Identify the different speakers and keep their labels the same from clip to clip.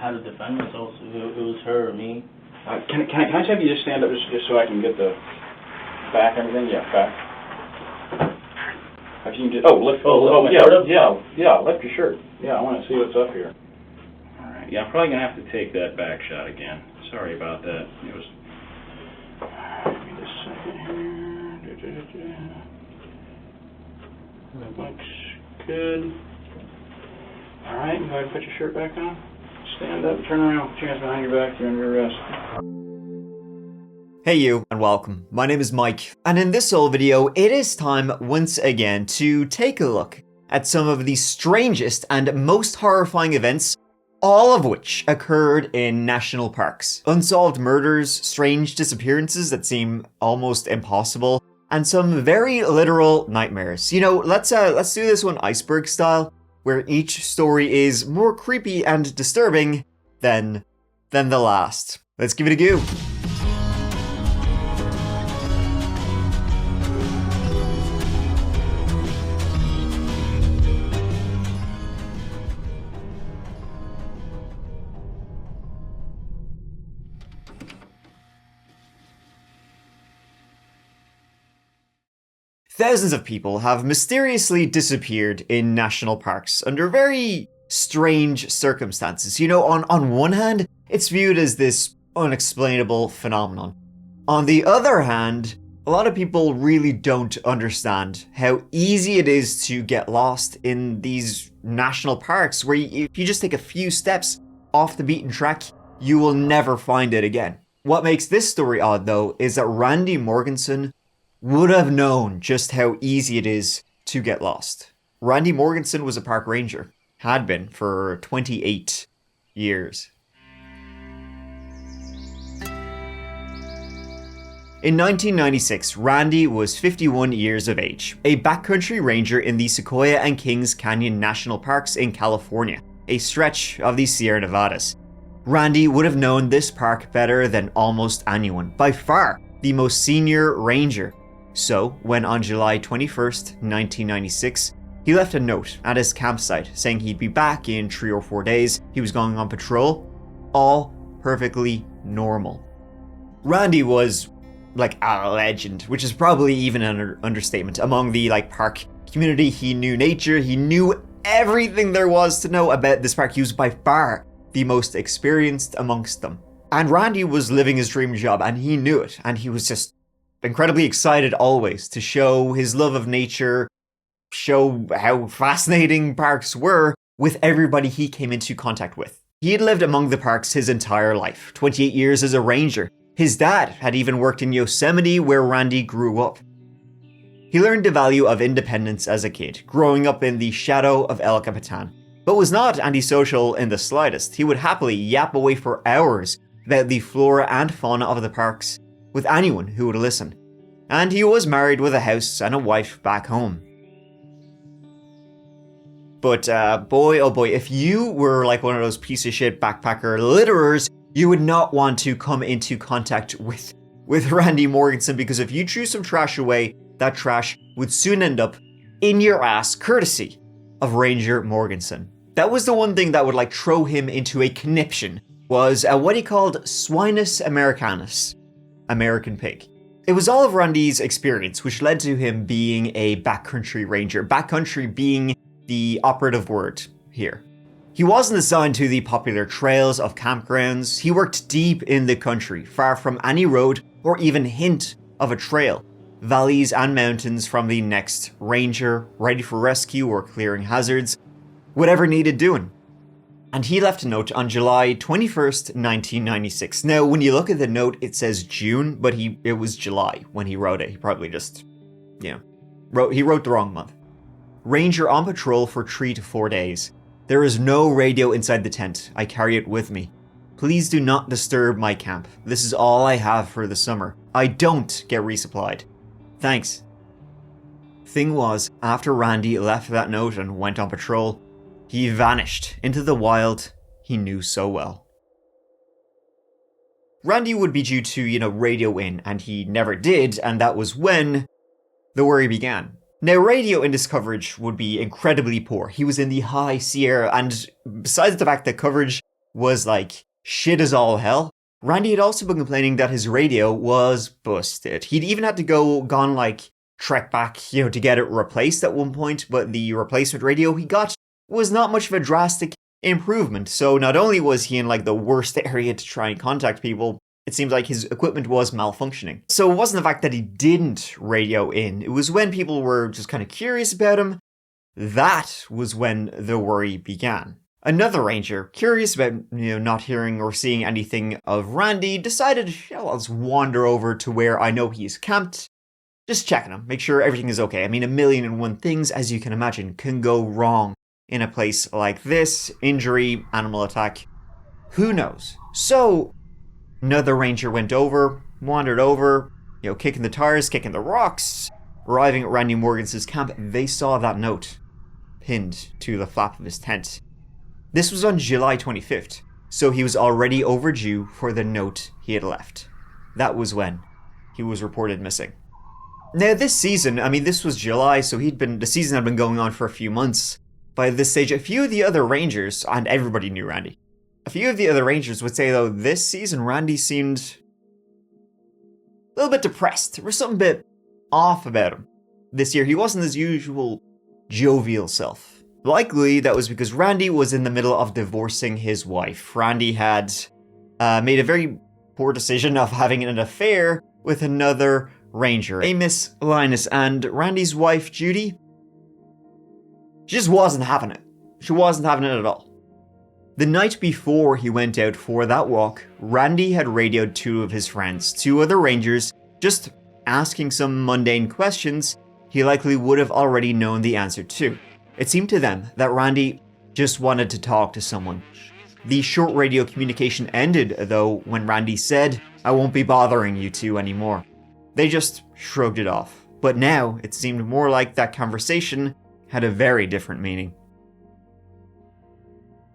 Speaker 1: how to defend myself. It was her or me.
Speaker 2: Can I have you just stand up just so I can get the back and everything? Yeah, back. If you can just, lift your shirt. Yeah, I want to see what's up here. All right. Yeah, I'm probably gonna have to take that back shot again. Sorry about that. It was. Give me just a second here. That looks good. All right, go ahead and put your shirt back on. Stand up, turn around, put your hands behind your back, you're under arrest.
Speaker 3: Hey you, and welcome. My name is Mike, and in this whole video, it is time once again to take a look at some of the strangest and most horrifying events, all of which occurred in national parks. Unsolved murders, strange disappearances that seem almost impossible, and some very literal nightmares. You know, let's do this one iceberg style, where each story is more creepy and disturbing than the last. Let's give it a go. Thousands of people have mysteriously disappeared in national parks under very strange circumstances. You know, on one hand, it's viewed as this unexplainable phenomenon. On the other hand, a lot of people really don't understand how easy it is to get lost in these national parks where if you just take a few steps off the beaten track, you will never find it again. What makes this story odd, though, is that Randy Morganson would have known just how easy it is to get lost. Randy Morganson was a park ranger, had been for 28 years. In 1996, Randy was 51 years of age, a backcountry ranger in the Sequoia and Kings Canyon National Parks in California, a stretch of the Sierra Nevadas. Randy would have known this park better than almost anyone, by far the most senior ranger. So, when on July 21st, 1996, he left a note at his campsite saying he'd be back in 3 or 4 days, he was going on patrol, all perfectly normal. Randy was like a legend, which is probably even an understatement. Among the park community, he knew nature, he knew everything there was to know about this park. He was by far the most experienced amongst them. And Randy was living his dream job, and he knew it, and he was just incredibly excited always to show his love of nature, show how fascinating parks were with everybody he came into contact with. He had lived among the parks his entire life, 28 years as a ranger. His dad had even worked in Yosemite, where Randy grew up. He learned the value of independence as a kid, growing up in the shadow of El Capitan, but was not antisocial in the slightest. He would happily yap away for hours about the flora and fauna of the parks with anyone who would listen. And he was married with a house and a wife back home. But boy oh boy, if you were like one of those piece of shit backpacker litterers, you would not want to come into contact with Randy Morganson, because if you threw some trash away, that trash would soon end up in your ass, courtesy of Ranger Morganson. That was the one thing that would throw him into a conniption, was what he called Swinus Americanus, American pig. It was all of Randy's experience which led to him being a backcountry ranger, backcountry being the operative word here. He wasn't assigned to the popular trails of campgrounds. He worked deep in the country, far from any road or even hint of a trail. Valleys and mountains from the next ranger, ready for rescue or clearing hazards, whatever needed doing. And he left a note on July 21st, 1996. Now, when you look at the note, it says June, but it was July when he wrote it. He probably just, he wrote the wrong month. Ranger on patrol for 3 to 4 days. There is no radio inside the tent. I carry it with me. Please do not disturb my camp. This is all I have for the summer. I don't get resupplied. Thanks. Thing was, after Randy left that note and went on patrol, he vanished into the wild he knew so well. Randy would be due to, radio in, and he never did, and that was when the worry began. Now, radio in this coverage would be incredibly poor. He was in the high Sierra, and besides the fact that coverage was like shit as all hell, Randy had also been complaining that his radio was busted. He'd even had to gone like trek back, to get it replaced at one point, but the replacement radio he got was not much of a drastic improvement. So not only was he in like the worst area to try and contact people, it seems like his equipment was malfunctioning. So it wasn't the fact that he didn't radio in, it was when people were just kind of curious about him, that was when the worry began. Another ranger, curious about, not hearing or seeing anything of Randy, decided, I'll just wander over to where I know he's camped, just checking him, make sure everything is okay. I mean, 1,000,001 things, as you can imagine, can go wrong in a place like this. Injury, animal attack, who knows? So, another ranger went over, wandered over, kicking the tires, kicking the rocks. Arriving at Randy Morganson's camp, they saw that note pinned to the flap of his tent. This was on July 25th, so he was already overdue for the note he had left. That was when he was reported missing. Now this season, this was July, so the season had been going on for a few months. By this stage, a few of the other rangers, and everybody knew Randy, a few of the other rangers would say, though, this season Randy seemed a little bit depressed. There was something a bit off about him. This year, he wasn't his usual jovial self. Likely, that was because Randy was in the middle of divorcing his wife. Randy had made a very poor decision of having an affair with another ranger, a Miss Linus, and Randy's wife, Judy, she just wasn't having it. She wasn't having it at all. The night before he went out for that walk, Randy had radioed two of his friends, two other rangers, just asking some mundane questions he likely would have already known the answer to. It seemed to them that Randy just wanted to talk to someone. The short radio communication ended, though, when Randy said, "I won't be bothering you two anymore." They just shrugged it off. But now, it seemed more like that conversation had a very different meaning.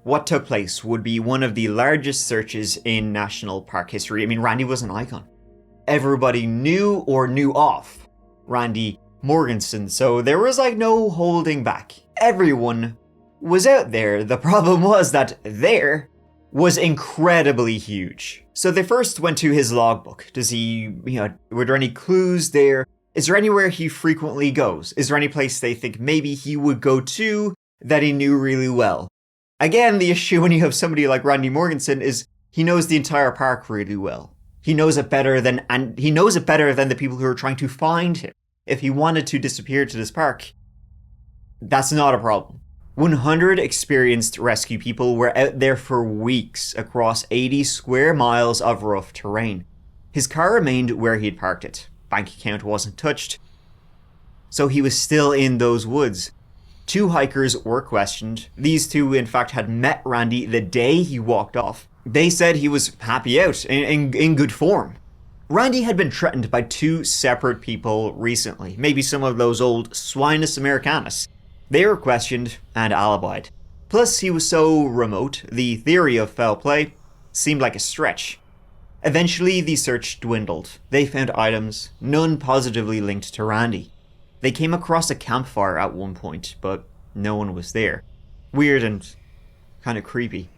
Speaker 3: What took place would be one of the largest searches in national park history. Randy was an icon. Everybody knew or knew of Randy Morganson, so there was no holding back. Everyone was out there. The problem was that there was incredibly huge. So they first went to his logbook to see, were there any clues there? Is there anywhere he frequently goes? Is there any place they think maybe he would go to that he knew really well? Again, the issue when you have somebody like Randy Morganson is he knows the entire park really well. He knows it better than the people who are trying to find him. If he wanted to disappear to this park, that's not a problem. 100 experienced rescue people were out there for weeks across 80 square miles of rough terrain. His car remained where he had parked it. Bank account wasn't touched. So he was still in those woods. Two hikers were questioned. These two, in fact, had met Randy the day he walked off. They said he was happy out, in good form. Randy had been threatened by two separate people recently, maybe some of those old Swinus Americanus. They were questioned and alibied. Plus, he was so remote, the theory of foul play seemed like a stretch. Eventually, the search dwindled. They found items, none positively linked to Randy. They came across a campfire at one point, but no one was there. Weird and kind of creepy.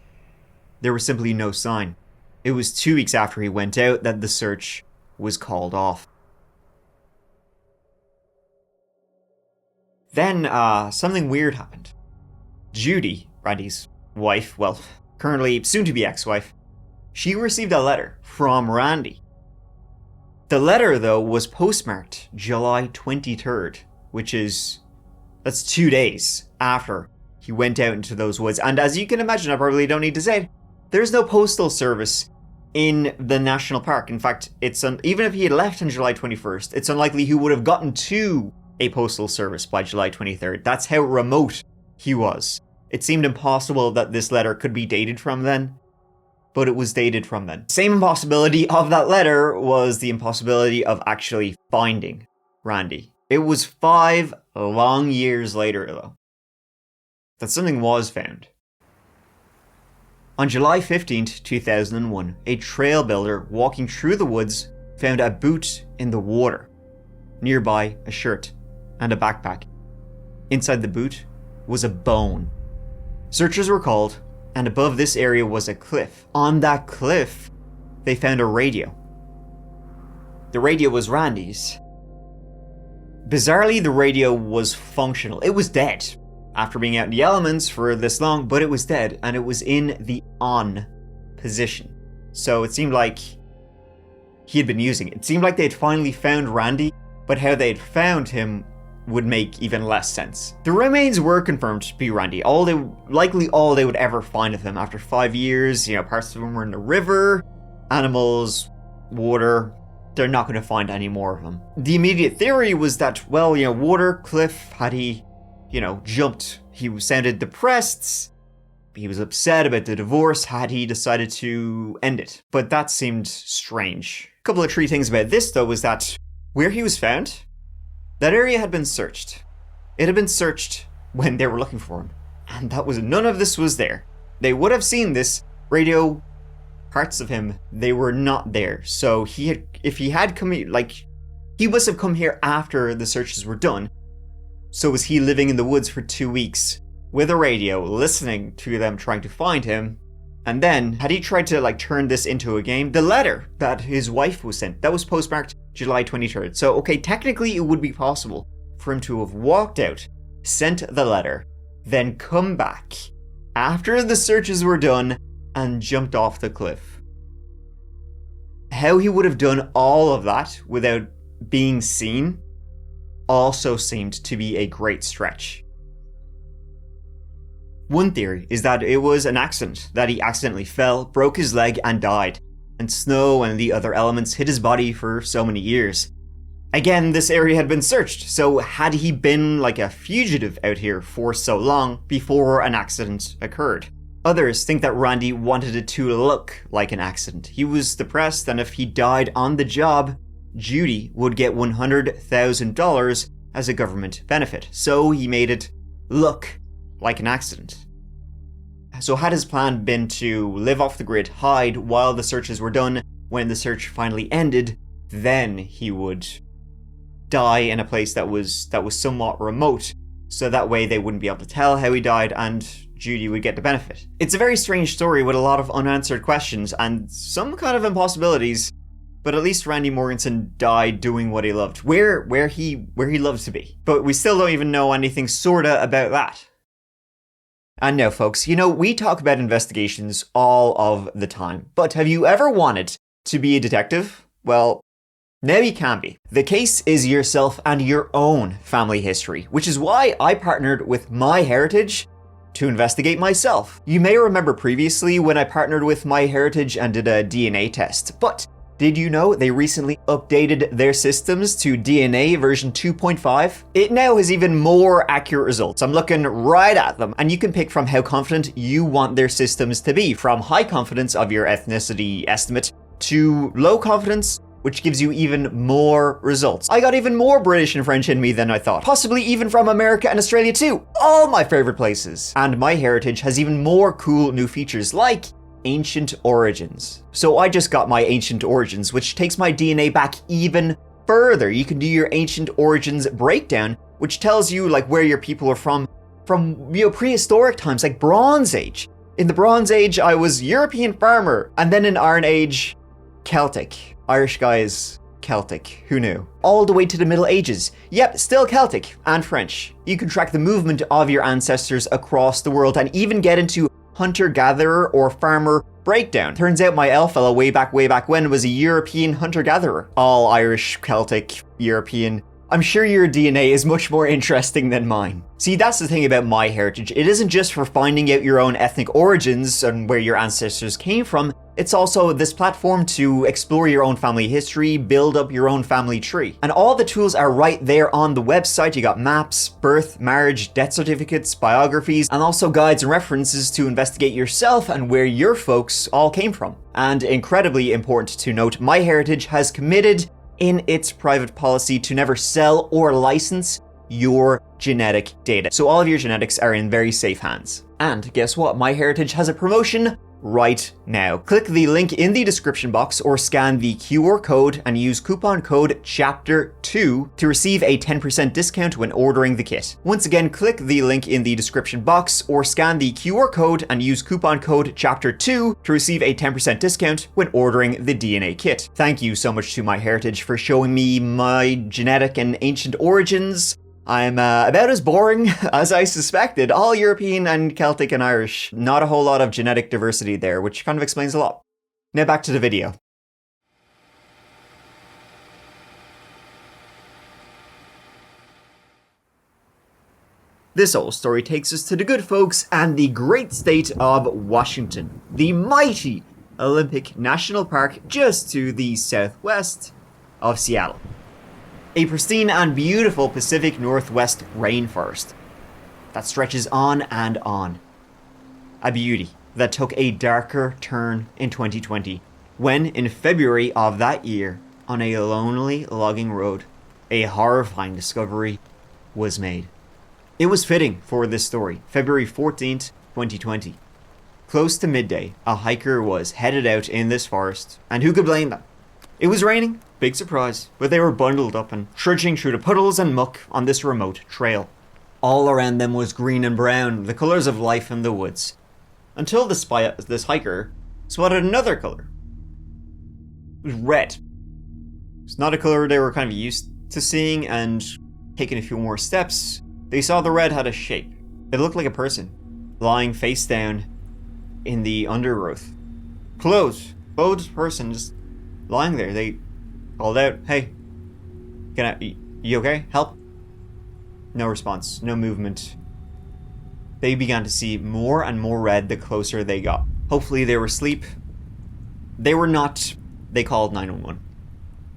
Speaker 3: There was simply no sign. It was 2 weeks after he went out that the search was called off. Then, something weird happened. Judy, Randy's wife, well, currently soon-to-be ex-wife, she received a letter from Randy. The letter, though, was postmarked July 23rd, that's 2 days after he went out into those woods. And as you can imagine, I probably don't need to say it, there's no postal service in the national park. In fact, even if he had left on July 21st, it's unlikely he would have gotten to a postal service by July 23rd. That's how remote he was. It seemed impossible that this letter could be dated from then, but it was dated from then. Same impossibility of that letter was the impossibility of actually finding Randy. It was 5 long years later, though, that something was found. On July 15th, 2001, a trail builder walking through the woods found a boot in the water. Nearby, a shirt and a backpack. Inside the boot was a bone. Searchers were called, And above this area was a cliff. On that cliff, they found a radio. The radio was Randy's. Bizarrely, the radio was functional. It was dead after being out in the elements for this long, but it was dead, and it was in the on position. So it seemed like he had been using it. It seemed like they'd finally found Randy, but how they'd found him would make even less sense. The remains were confirmed to be Randy. Likely all they would ever find of him after 5 years. Parts of him were in the river, animals, water. They're not going to find any more of him. The immediate theory was that, water, cliff, had he, jumped. He sounded depressed. He was upset about the divorce. Had he decided to end it? But that seemed strange. A couple of tree things about this, though, was that where he was found, that area had been searched. It had been searched when they were looking for him. And none of this was there. They would have seen this radio, parts of him, they were not there. So if he had come, he must have come here after the searches were done. So was he living in the woods for 2 weeks with a radio, listening to them trying to find him? And then, had he tried to turn this into a game? The letter that his wife was sent, that was postmarked July 23rd. So, okay, technically it would be possible for him to have walked out, sent the letter, then come back after the searches were done and jumped off the cliff. How he would have done all of that without being seen also seemed to be a great stretch. One theory is that it was an accident, that he accidentally fell, broke his leg, and died, and snow and the other elements hid his body for so many years. Again, this area had been searched, so had he been like a fugitive out here for so long before an accident occurred? Others think that Randy wanted it to look like an accident. He was depressed, and if he died on the job, Judy would get $100,000 as a government benefit. So he made it look like an accident. So had his plan been to live off the grid, hide while the searches were done, when the search finally ended, then he would die in a place that was somewhat remote, so that way they wouldn't be able to tell how he died and Judy would get the benefit. It's a very strange story with a lot of unanswered questions and some kind of impossibilities, but at least Randy Morganson died doing what he loved, where he loved to be. But we still don't even know anything sorta about that. And now, folks, we talk about investigations all of the time, but have you ever wanted to be a detective? Well, now you can be. The case is yourself and your own family history, which is why I partnered with MyHeritage to investigate myself. You may remember previously when I partnered with MyHeritage and did a DNA test, but did you know they recently updated their systems to DNA version 2.5? It now has even more accurate results. I'm looking right at them, and you can pick from how confident you want their systems to be, from high confidence of your ethnicity estimate to low confidence, which gives you even more results. I got even more British and French in me than I thought. Possibly even from America and Australia too. All my favorite places. And MyHeritage has even more cool new features like Ancient Origins. So I just got my Ancient Origins, which takes my DNA back even further. You can do your Ancient Origins breakdown, which tells you where your people are from prehistoric times, like Bronze Age. In the Bronze Age, I was European farmer, and then in Iron Age, Celtic. Irish guys, Celtic. Who knew? All the way to the Middle Ages. Yep, still Celtic and French. You can track the movement of your ancestors across the world and even get into hunter-gatherer or farmer breakdown. Turns out my elf fella way back when was a European hunter-gatherer. All Irish, Celtic, European. I'm sure your DNA is much more interesting than mine. See, that's the thing about MyHeritage. It isn't just for finding out your own ethnic origins and where your ancestors came from. It's also this platform to explore your own family history, build up your own family tree. And all the tools are right there on the website. You got maps, birth, marriage, death certificates, biographies, and also guides and references to investigate yourself and where your folks all came from. And incredibly important to note, MyHeritage has committed in its private policy to never sell or license your genetic data. So all of your genetics are in very safe hands. And guess what? MyHeritage has a promotion right now. Click the link in the description box or scan the QR code and use coupon code CHAPTER2 to receive a 10% discount when ordering the kit. Once again, click the link in the description box or scan the QR code and use coupon code CHAPTER2 to receive a 10% discount when ordering the DNA kit. Thank you so much to MyHeritage for showing me my genetic and ancient origins. I'm about as boring as I suspected, all European and Celtic and Irish. Not a whole lot of genetic diversity there, which kind of explains a lot. Now back to the video. This old story takes us to the good folks and the great state of Washington, the mighty Olympic National Park just to the southwest of Seattle. A pristine and beautiful Pacific Northwest rainforest that stretches on and on. A beauty that took a darker turn in 2020 when, in February of that year, on a lonely logging road, a horrifying discovery was made. It was fitting for this story, February 14th, 2020. Close to midday, a hiker was headed out in this forest, and who could blame them? It was raining, big surprise, but they were bundled up and trudging through the puddles and muck on this remote trail. All around them was green and brown, the colours of life in the woods. Until this hiker spotted another colour. It was red. It's not a colour they were kind of used to seeing, and taking a few more steps, they saw the red had a shape. It looked like a person, lying face down in the undergrowth. Clothed person just lying there. They called out, "Hey, you okay? Help?" No response, no movement. They began to see more and more red the closer they got. Hopefully they were asleep. They were not. They called 911.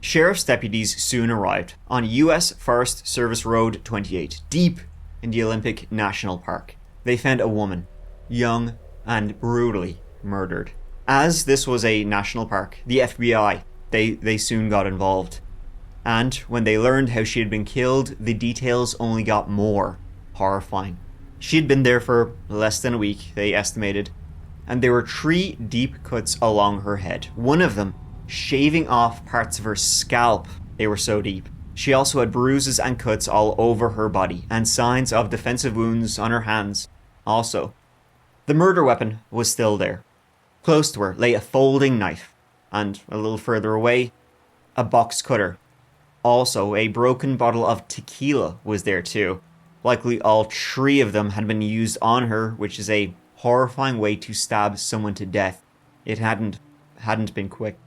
Speaker 3: Sheriff's deputies soon arrived on US Forest Service Road 28, deep in the Olympic National Park. They found a woman, young and brutally murdered. As this was a national park, the FBI, they soon got involved. And when they learned how she had been killed, the details only got more horrifying. She had been there for less than a week, they estimated, and there were 3 deep cuts along her head, one of them shaving off parts of her scalp. They were so deep. She also had bruises and cuts all over her body, and signs of defensive wounds on her hands also. The murder weapon was still there. Close to her lay a folding knife, and a little further away, a box cutter. Also, a broken bottle of tequila was there too. Likely all 3 of them had been used on her, which is a horrifying way to stab someone to death. It hadn't been quick.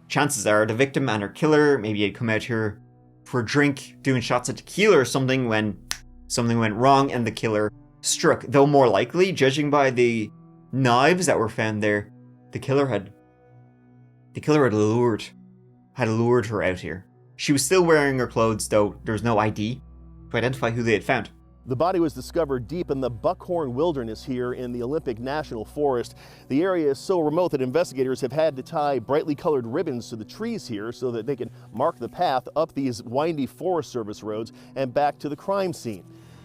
Speaker 3: Chances are the victim and her killer maybe had come out here for a drink, doing shots of tequila or something, when something went wrong and the killer struck. Though more likely, judging by the knives that were found there, the killer had lured her out here. She was still wearing her clothes, though there was no ID to identify who they had found.
Speaker 4: The body was discovered deep in the Buckhorn Wilderness here in the Olympic National Forest. The area is so remote that investigators have had to tie brightly colored ribbons to the trees here so that they can mark the path up these windy Forest Service roads and back to the crime scene.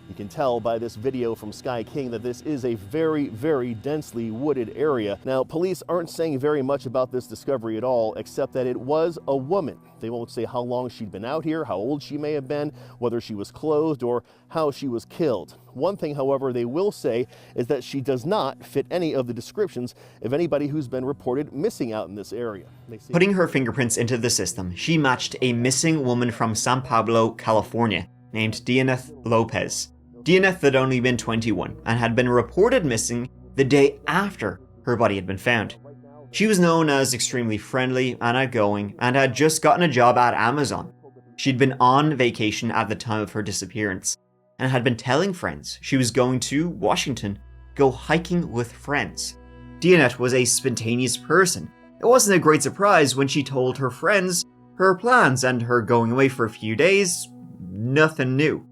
Speaker 4: You can tell by this video from Sky King that this is a very, very densely wooded area. Now, police aren't saying very much about this discovery at all, except that it was a woman. They won't say how long she'd been out here, how old she may have been, whether she was clothed, or how she was killed. One thing, however, they will say is that she does not fit any of the descriptions of anybody who's been reported missing out in this area.
Speaker 3: Putting her fingerprints into the system, she matched a missing woman from San Pablo, California, named Dianeth Lopez. Dianeth had only been 21 and had been reported missing the day after her body had been found. She was known as extremely friendly and outgoing and had just gotten a job at Amazon. She'd been on vacation at the time of her disappearance and had been telling friends she was going to Washington, go hiking with friends. Dianeth was a spontaneous person. It wasn't a great surprise when she told her friends her plans and her going away for a few days. Nothing new.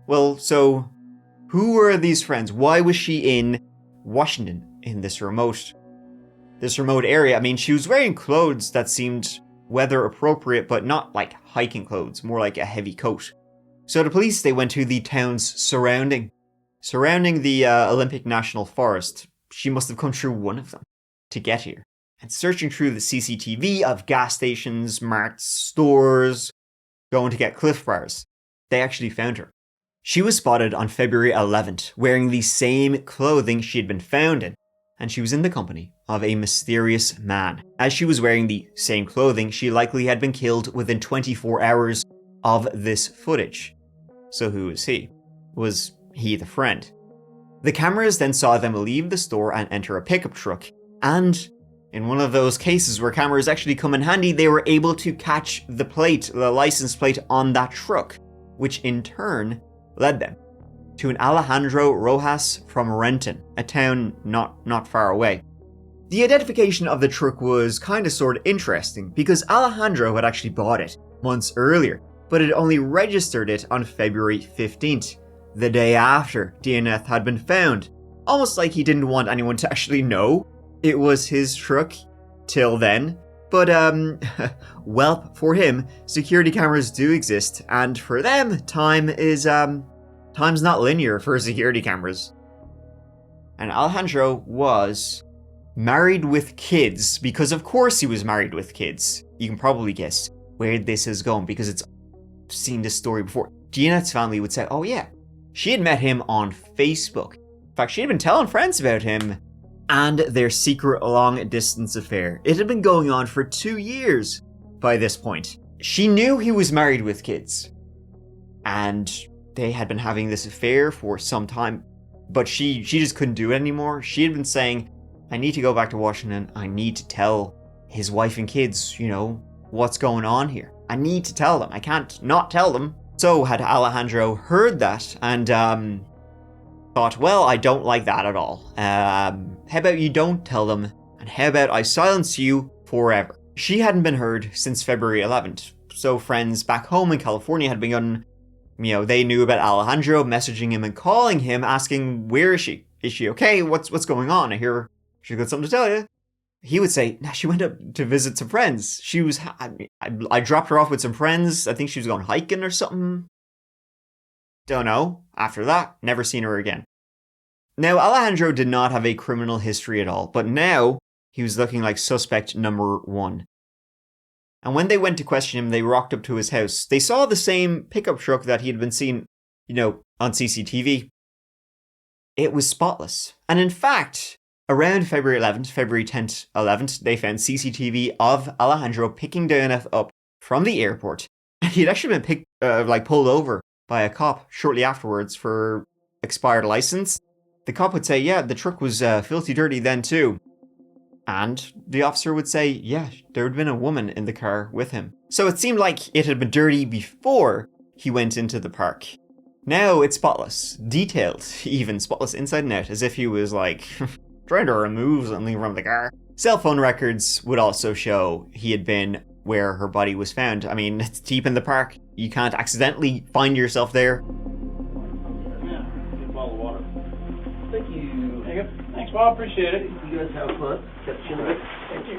Speaker 3: Well, so who were these friends? Why was she in Washington in this remote area? I mean, she was wearing clothes that seemed weather appropriate, but not like hiking clothes, more like a heavy coat. So the police, they went to the towns surrounding the Olympic National Forest, she must have come through one of them to get here. And searching through the CCTV of gas stations, marts, stores, going to get Cliff Bars, they actually found her. She was spotted on February 11th, wearing the same clothing she had been found in, and she was in the company of a mysterious man. As she was wearing the same clothing, she likely had been killed within 24 hours of this footage. So who was he? Was he the friend? The cameras then saw them leave the store and enter a pickup truck, and in one of those cases where cameras actually come in handy, they were able to catch the plate, the license plate on that truck, which in turn led them to an Alejandro Rojas from Renton, a town not far away. The identification of the truck was kind of sort of interesting because Alejandro had actually bought it months earlier, but had only registered it on February 15th, the day after DNF had been found, almost like he didn't want anyone to actually know it was his truck till then. But, well, for him, security cameras do exist, and for them, time's not linear for security cameras. And Alejandro was married with kids, because of course he was married with kids. You can probably guess where this is going, because it's seen this story before. Jeanette's family would say, oh yeah, she had met him on Facebook. In fact, she had been telling friends about him and their secret long-distance affair. It had been going on for 2 years by this point. She knew he was married with kids, and they had been having this affair for some time, but she just couldn't do it anymore. She had been saying, I need to go back to Washington. I need to tell his wife and kids, what's going on here. I need to tell them. I can't not tell them. So had Alejandro heard that and thought, well, I don't like that at all. How about you don't tell them, and how about I silence you forever? She hadn't been heard since February 11th, so friends back home in California had begun, they knew about Alejandro, messaging him and calling him, asking, where is she? Is she okay? What's going on? I hear she's got something to tell you. He would say, nah, she went up to visit some friends. I dropped her off with some friends. I think she was going hiking or something. Don't know. After that, never seen her again. Now, Alejandro did not have a criminal history at all, but now he was looking like suspect number 1. And when they went to question him, they rocked up to his house. They saw the same pickup truck that he had been seen, on CCTV. It was spotless. And in fact, around February 10th, 11th, they found CCTV of Alejandro picking DNF up from the airport. And he'd actually been pulled over by a cop shortly afterwards for expired license. The cop would say, yeah, the truck was filthy dirty then too. And the officer would say, yeah, there had been a woman in the car with him. So it seemed like it had been dirty before he went into the park. Now it's spotless, detailed, even spotless inside and out, as if he was trying to remove something from the car. Cell phone records would also show he had been where her body was found. I mean, it's deep in the park. You can't accidentally find yourself there.
Speaker 2: Yeah, get a bottle of water.
Speaker 1: Thank you.
Speaker 2: There you go. Thanks, Bob. Appreciate it.
Speaker 1: You guys have fun. Catch you in a bit.
Speaker 2: Thank you.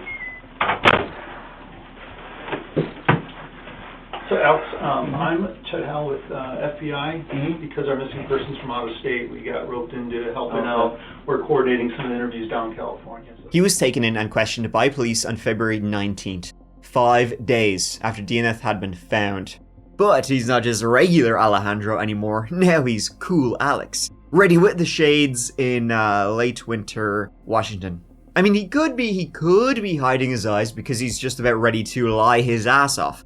Speaker 5: So, Alex, I'm Chet Howell with FBI. Because our missing persons from out of state, we got roped into helping out. We're coordinating some of the interviews down in California. So.
Speaker 3: He was taken in and questioned by police on February 19th, 5 days after DNF had been found. But he's not just regular Alejandro anymore, now he's cool Alex, ready with the shades in late winter Washington. I mean, he could be hiding his eyes because he's just about ready to lie his ass off.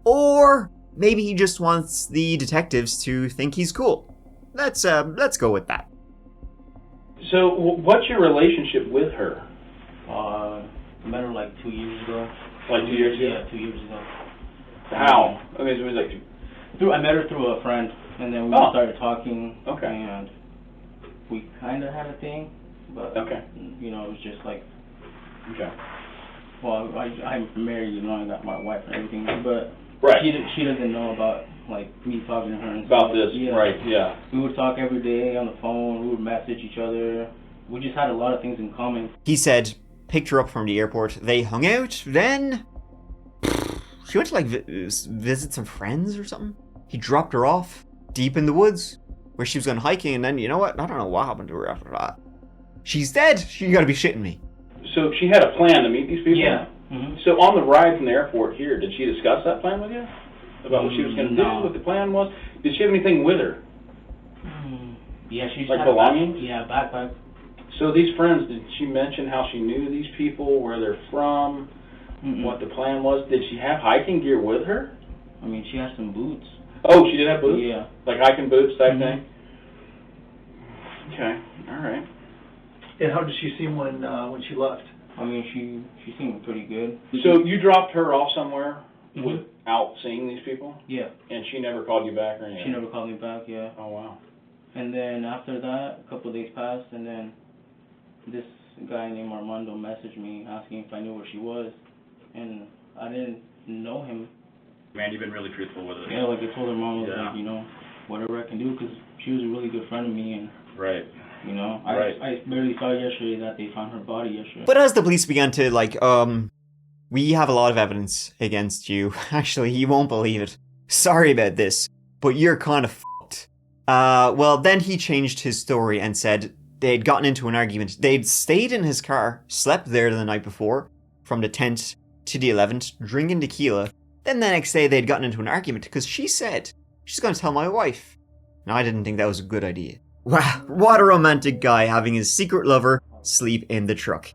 Speaker 3: Or maybe he just wants the detectives to think he's cool. Let's go with that.
Speaker 2: So, what's your relationship with her?
Speaker 1: I met her 2 years ago.
Speaker 2: 2 years ago?
Speaker 1: Yeah, 2 years ago.
Speaker 2: How? I mean, it was
Speaker 1: I met her through a friend, and then we started talking.
Speaker 2: Okay.
Speaker 1: And we kind of had a thing, but
Speaker 2: okay.
Speaker 1: It was just
Speaker 2: Okay.
Speaker 1: Well, I'm married, I got my wife and everything, but
Speaker 2: right.
Speaker 1: She doesn't know about me talking to her and
Speaker 2: about
Speaker 1: stuff.
Speaker 2: this.
Speaker 1: Yeah.
Speaker 2: Right. Yeah.
Speaker 1: We would talk every day on the phone. We would message each other. We just had a lot of things in common.
Speaker 3: He said, picked her up from the airport. They hung out. Then she went to visit some friends or something. He dropped her off deep in the woods where she was going hiking, and then, I don't know what happened to her after that. She's dead. You gotta be shitting me.
Speaker 2: So she had a plan to meet these people?
Speaker 1: Yeah. Mm-hmm.
Speaker 2: So on the ride from the airport here, did she discuss that plan with you? About what she was going to do, what the plan was? Did she have anything with her?
Speaker 1: Yeah, she's
Speaker 2: like belongings?
Speaker 1: Backpack.
Speaker 2: So these friends, did she mention how she knew these people, where they're from, what the plan was? Did she have hiking gear with her?
Speaker 1: I mean, she has some boots.
Speaker 2: Oh, she did have boots?
Speaker 1: Yeah.
Speaker 2: Like hiking boots type thing? Okay, all right.
Speaker 5: And how did she seem when she left?
Speaker 1: I mean, she seemed pretty good.
Speaker 2: So you dropped her off somewhere without seeing these people?
Speaker 1: Yeah.
Speaker 2: And she never called you back or anything?
Speaker 1: She never called me back, yeah.
Speaker 2: Oh, wow.
Speaker 1: And then after that, a couple of days passed, and then this guy named Armando messaged me asking if I knew where she was, and I didn't know him.
Speaker 2: Man, you've been really truthful with us.
Speaker 1: Yeah, like I told her mom, like, you know, whatever I can do, because she was a really good friend of me, and
Speaker 2: right.
Speaker 1: You know, I barely saw yesterday that they found her body yesterday.
Speaker 3: But as the police began to, like, we have a lot of evidence against you. Actually, you won't believe it. Sorry about this, but you're kind of fucked. Well, then he changed his story and said they'd gotten into an argument. They'd stayed in his car, slept there the night before, from the 10th to the 11th, drinking tequila. Then the next day they'd gotten into an argument because she said, she's going to tell my wife. Now, I didn't think that was a good idea. Wow, what a romantic guy having his secret lover sleep in the truck.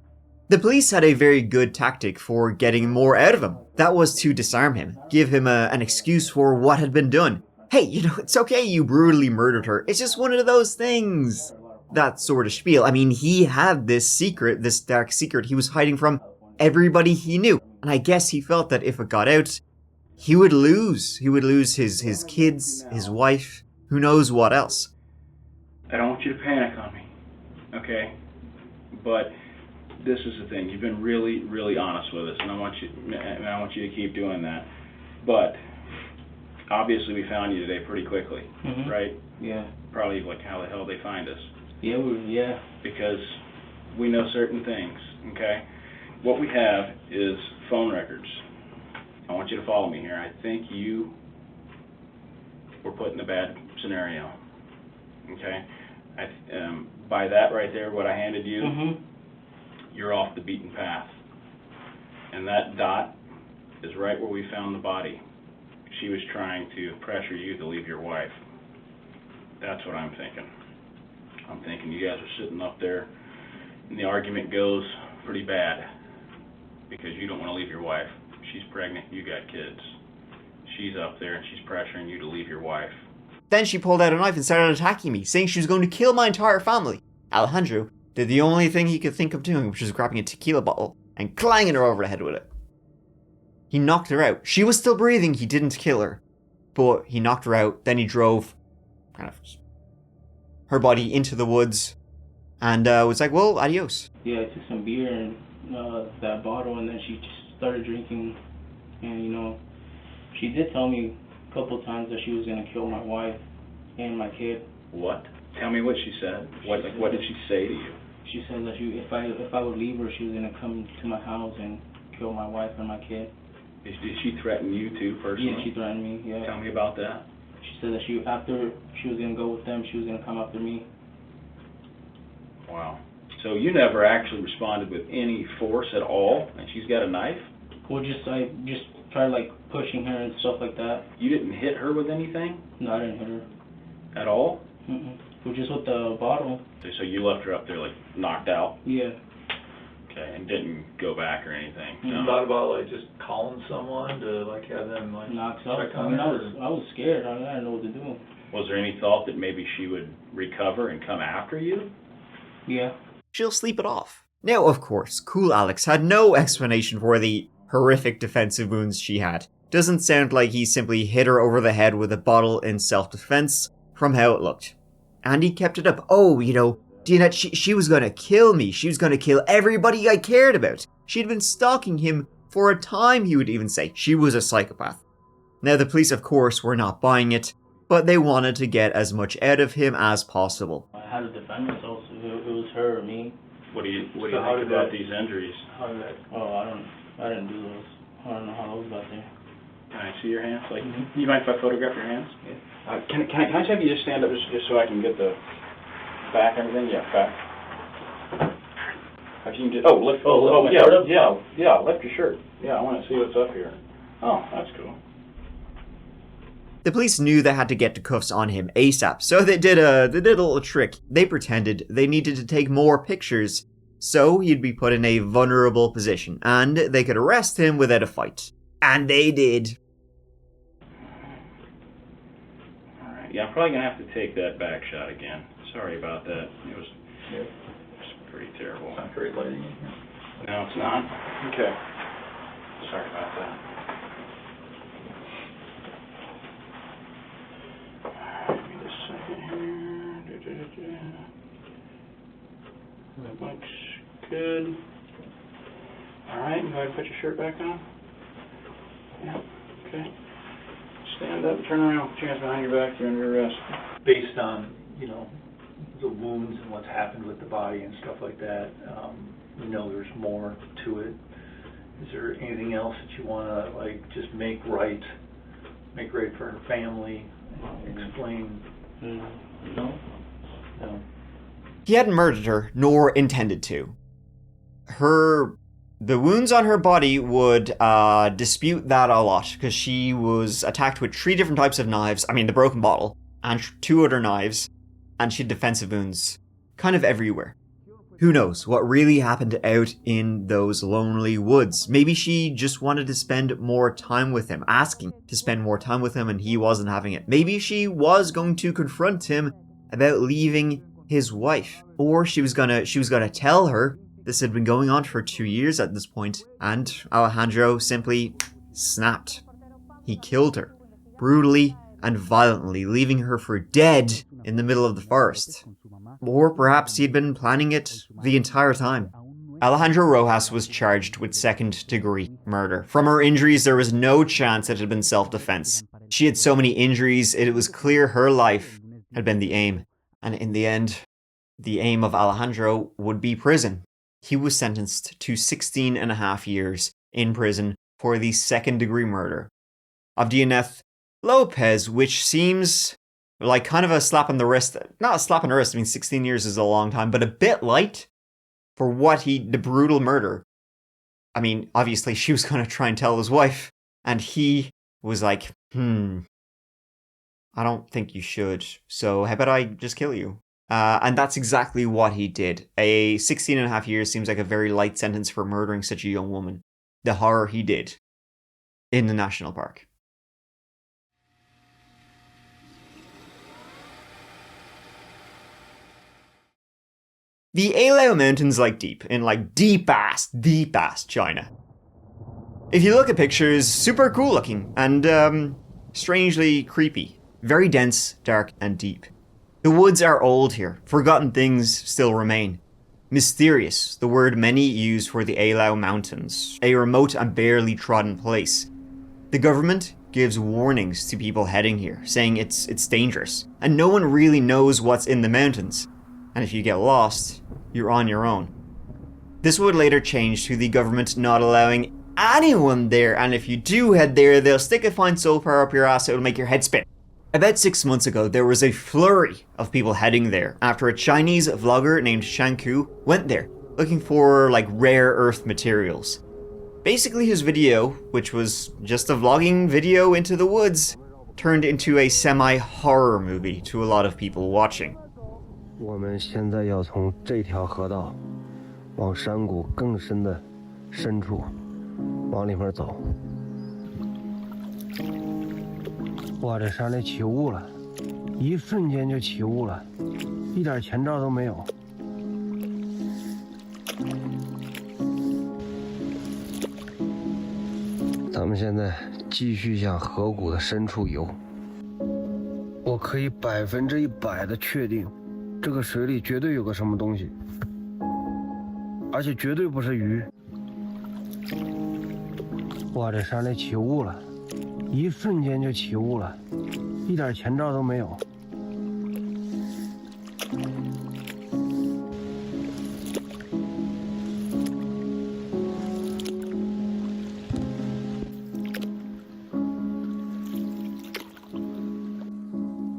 Speaker 3: The police had a very good tactic for getting more out of him. That was to disarm him, give him an excuse for what had been done. Hey, you know, it's okay you brutally murdered her. It's just one of those things. That sort of spiel. I mean, he had this secret, this dark secret he was hiding from everybody he knew. And I guess he felt that if it got out, he would lose. He would lose his kids, his wife, who knows what else.
Speaker 2: I don't want you to panic on me, okay? But this is the thing. You've been really, really honest with us, and I want you to keep doing that. But obviously, we found you today pretty quickly, right?
Speaker 1: Yeah.
Speaker 2: Probably like how the hell they find us.
Speaker 1: Yeah.
Speaker 2: Because we know certain things, okay? What we have is phone records. I want you to follow me here. I think you were put in a bad scenario. Okay, by that right there, what I handed you, you're off the beaten path. And that dot is right where we found the body. She was trying to pressure you to leave your wife. That's what I'm thinking. I'm thinking you guys are sitting up there, and the argument goes pretty bad because you don't want to leave your wife. She's pregnant, you got kids. She's up there, and she's pressuring you to leave your wife.
Speaker 3: Then she pulled out a knife and started attacking me, saying she was going to kill my entire family. Alejandro did the only thing he could think of doing, which was grabbing a tequila bottle and clanging her over the head with it. He knocked her out. She was still breathing, he didn't kill her. But he knocked her out, then he drove her body into the woods and was like, well, adios.
Speaker 1: Yeah, I took some beer and that bottle, and then she just started drinking. And, you know, she did tell me a couple times that she was going to kill my wife and my kid.
Speaker 2: What? Tell me what she said. What did she say to you?
Speaker 1: She said that if I would leave her, she was going to come to my house and kill my wife and my kid.
Speaker 2: Did she threaten you too, personally?
Speaker 1: Yeah, she threatened me, yeah.
Speaker 2: Tell me about that.
Speaker 1: She said that after she was going to go with them, she was going to come after me.
Speaker 2: Wow. So you never actually responded with any force at all, and she's got a knife?
Speaker 1: Well, I just tried, like, pushing her and stuff like that.
Speaker 2: You didn't hit her with anything?
Speaker 1: No, I didn't hit her.
Speaker 2: At all?
Speaker 1: Well, just with the bottle.
Speaker 2: So you left her up there, like, knocked out?
Speaker 1: Yeah.
Speaker 2: Okay, and didn't go back or anything?
Speaker 5: You thought about, like, just calling someone to, like, have them, like, check on her?
Speaker 1: I was scared. I didn't know what to do.
Speaker 2: Was there any thought that maybe she would recover and come after you?
Speaker 1: Yeah.
Speaker 3: She'll sleep it off. Now, of course, Cool Alex had no explanation for the horrific defensive wounds she had. Doesn't sound like he simply hit her over the head with a bottle in self-defense from how it looked. And he kept it up. Oh, you know, Dinette, she was gonna kill me. She was gonna kill everybody I cared about. She'd been stalking him for a time, he would even say. She was a psychopath. Now, the police, of course, were not buying it, but they wanted to get as much out of him as possible.
Speaker 1: I had to defend myself, so it was her or me.
Speaker 2: What do you think about these injuries?
Speaker 1: I didn't do those. I don't know how those got there.
Speaker 2: Can I see your hands? Like, you mind if I photograph your hands?
Speaker 1: Yeah.
Speaker 2: Can I just have you just stand up just so I can get the back and everything? Yeah, back. If you can just, lift your shirt. Yeah, I want to see what's up here. Oh, that's cool.
Speaker 3: The police knew they had to get the cuffs on him ASAP, so they did a little trick. They pretended they needed to take more pictures, so he'd be put in a vulnerable position, and they could arrest him without a fight. And they did.
Speaker 2: Alright, yeah, I'm probably going to have to take that back shot again. Sorry about that. It was pretty terrible.
Speaker 5: It's not very lighting in here.
Speaker 2: No, it's not. Okay. Sorry about that. Give me just a second here. That looks good. Alright, go ahead and put your shirt back on. Yeah, okay. Stand up, turn around, put your hands behind your back, you're under arrest.
Speaker 5: Based on, the wounds and what's happened with the body and stuff like that, we know there's more to it. Is there anything else that you want to, just make right for her family, explain?
Speaker 1: No.
Speaker 5: No.
Speaker 3: He hadn't murdered her, nor intended to. The wounds on her body would dispute that a lot, because she was attacked with 3 different types of knives, the broken bottle, and 2 other knives, and she had defensive wounds kind of everywhere. Who knows what really happened out in those lonely woods? Maybe she just wanted to spend more time with him, asking to spend more time with him, and he wasn't having it. Maybe she was going to confront him about leaving his wife, or she was gonna tell her this had been going on for 2 years at this point, and Alejandro simply snapped. He killed her, brutally and violently, leaving her for dead in the middle of the forest. Or perhaps he'd been planning it the entire time. Alejandro Rojas was charged with second-degree murder. From her injuries, there was no chance it had been self-defense. She had so many injuries, it was clear her life had been the aim. And in the end, the aim of Alejandro would be prison. He was sentenced to 16.5 years in prison for the second-degree murder of Dianeth Lopez, which seems like kind of a slap on the wrist. Not a slap on the wrist, 16 years is a long time, but a bit light for the brutal murder. Obviously she was going to try and tell his wife, and he was like, I don't think you should, so how about I just kill you? And that's exactly what he did. A 16.5 years seems like a very light sentence for murdering such a young woman. The horror he did in the national park. The Alao Mountains lie deep in deep ass China. If you look at pictures, super cool looking and strangely creepy. Very dense, dark and deep. The woods are old here. Forgotten things still remain. Mysterious, the word many use for the Alao Mountains, a remote and barely trodden place. The government gives warnings to people heading here, saying it's dangerous, and no one really knows what's in the mountains. And if you get lost, you're on your own. This would later change to the government not allowing anyone there, and if you do head there, they'll stick a fine soul power up your ass, it'll make your head spin. About 6 months ago, there was a flurry of people heading there after a Chinese vlogger named Shanku went there, looking for rare earth materials. Basically his video, which was just a vlogging video into the woods, turned into a semi-horror movie to a lot of people watching.
Speaker 6: 我们现在要从这条河道往山谷更深的深处往里面走。哇，这山里起雾了，一瞬间就起雾了，一点前兆都没有。咱们现在继续向河谷的深处游。我可以100%的确定，这个水里绝对有个什么东西，而且绝对不是鱼。哇，这山里起雾了，一瞬间就起雾了，一点前兆都没有。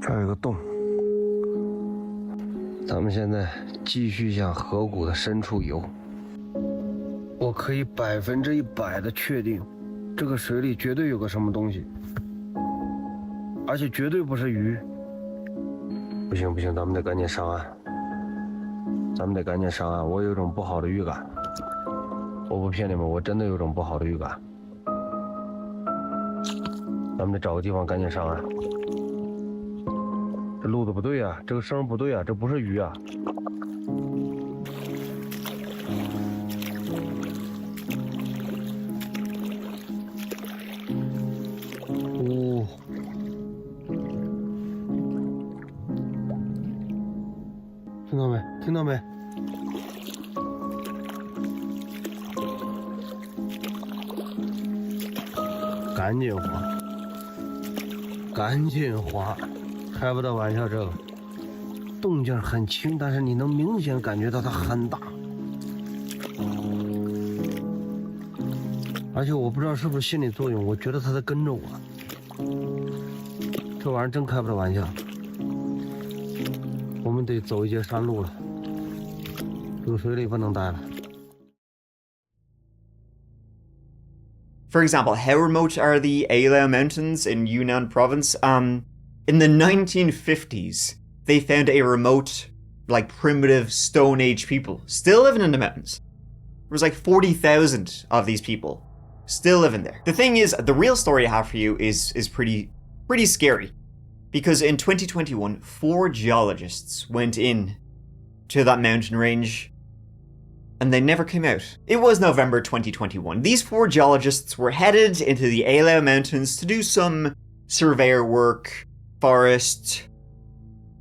Speaker 6: 这儿有个洞，咱们现在继续向河谷的深处游。我可以100%的确定，这个水里绝对有个什么东西，而且绝对不是鱼。不行，咱们得赶紧上岸。我有一种不好的预感。我不骗你们，我真的有种不好的预感。咱们得找个地方赶紧上岸。这路子不对啊，这个声不对啊，这不是鱼啊。哦，听到没？赶紧划，开不得玩笑。这个动静很轻，但是你能明显感觉到它很大，而且我不知道是不是心理作用，我觉得它在跟着我。这玩意儿真开不得玩笑，我们得走一节山路了，这个水里不能待了。
Speaker 3: For example, how remote are the Ailao Mountains in Yunnan province? In the 1950s, they found a remote, primitive Stone Age people still living in the mountains. There was 40,000 of these people still living there. The thing is, the real story I have for you is pretty scary. Because in 2021, 4 geologists went in to that mountain range and they never came out. It was November 2021. These 4 geologists were headed into the Ailao Mountains to do some surveyor work, forest,